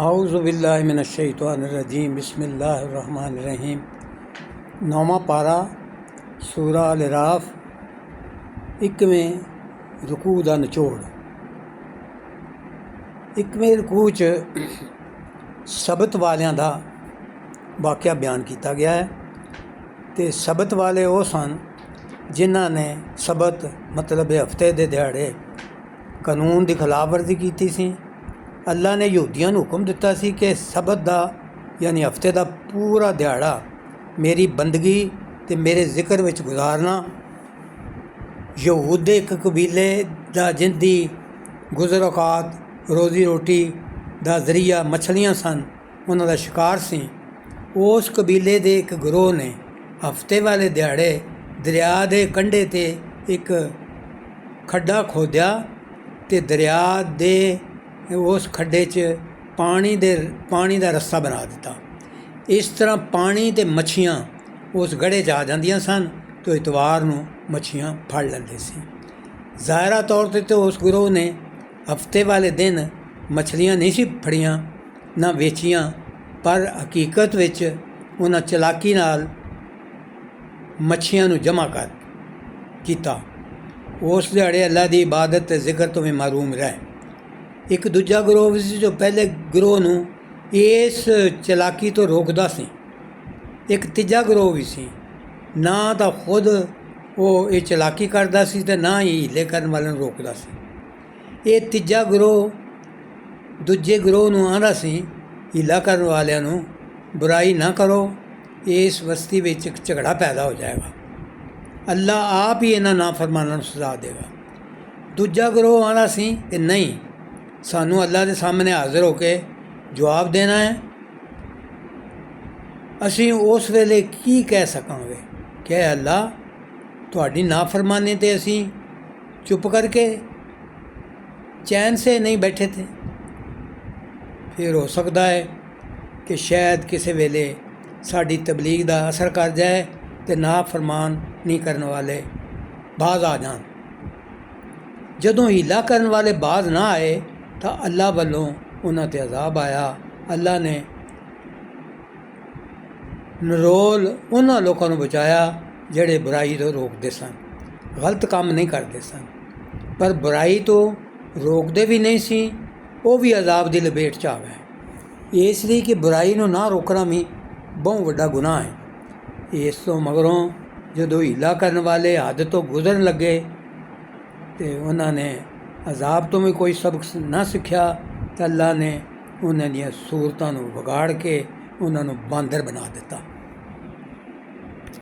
आऊज़ु बिल्लाहि मिनश्शैतानिर्रजीम बिस्मिल्लाहिर्रहमानिर्रहीम। 9वां पारा सूरा अल-अराफ 21वें रुकू दा निचोड़। 21वें रुकू च सबत वालियां दा वाक़या बयान किया गया है। तो सबत वाले वो सन जिन्हां ने सबत मतलब हफ्ते दे दिहाड़े कानून की खिलाफवर्जी की सी। अल्लाह ने यहूदियों को हुक्म दिता सी कि सबत दा यानी हफ्ते का पूरा दिहाड़ा मेरी बंदगी ते मेरे जिक्र विच गुजारना। यहूद दे एक कबीले दा जिंदी गुज़र औकात रोज़ी रोटी दा जरिया मछलियां सन, उन्हां दा शिकार सी। उस कबीले दे एक गिरोह ने हफ्ते वाले दिहाड़े दरिया दे कंढे ते एक खड्डा खोदिया ते दरिया दे उस खड्डे च पानी दा रस्ता बना दिता। इस तरह पानी ते मच्छियां उस गढ़े च आ जांदियां सन तो इतवार नूं मच्छियां फड़ लैंदे सी। ज़ाहिरा तौर ते तो उस गिरोह ने हफ्ते वाले दिन मछलियां नहीं सी फड़ियां ना वेचियां, पर हकीकत विच उन्हां चलाकी नाल मच्छियां नूं जमा कर कीता। उस दिहाड़े अल्लाह दी इबादत ते जिक्र तो भी महरूम रहे। एक दूजा गिरोह भी सी जो पहले गिरोह नूं इस चलाकी तो रोकदा सी। एक तीजा गिरोह भी सी, ना तो खुद वो ये चलाकी करदा सी ते ना ही हीले करन वाले नूं रोकदा सी। ये तीजा गिरोह दूजे गिरोह नूं आंदा सी हीला करन वालियां नूं बुराई ना करो, इस बस्ती विच एक झगड़ा पैदा हो जाएगा, अल्लाह आप ही इन्हां नाफरमानां नूं सज़ा देगा। दूजा गिरोह आंदा सी कि नहीं, सानू अल्लाह के सामने हाजिर होके जवाब देना है। असीं उस वेले की कह सकांगे कि अल्लाह तुहाडी नाफरमानी ते असीं चुप करके चैन से नहीं बैठे थे। फिर हो सकता है कि शायद किसी वेले साड़ी तबलीग का असर कर जाए तो नाफरमान नहीं करने वाले बाज आ जान। जदों हीला करने वाले बाज ना आए तो अल्लाह वालों उन्हां ते अजाब आया। अल्लाह ने नरोल उन्हां लोगों को बचाया जिहड़े बुराई तो रोकते सन, गलत काम नहीं करते सन, पर बुराई तो रोकते भी नहीं सी, वो भी अजाब की लपेट च आ गए। इसलिए कि बुराई नूं ना रोकना भी बहुत वड्डा गुनाह है। इस तो मगरों जदों हीला करने वाले हद तो गुजरन लगे तो उन्होंने अजाब तो भी कोई सबक ना सीखा तो अल्लाह ने उन्हां दीयां सूरतां नूं विगाड़ के उन्हां नूं बांदर बना दिता।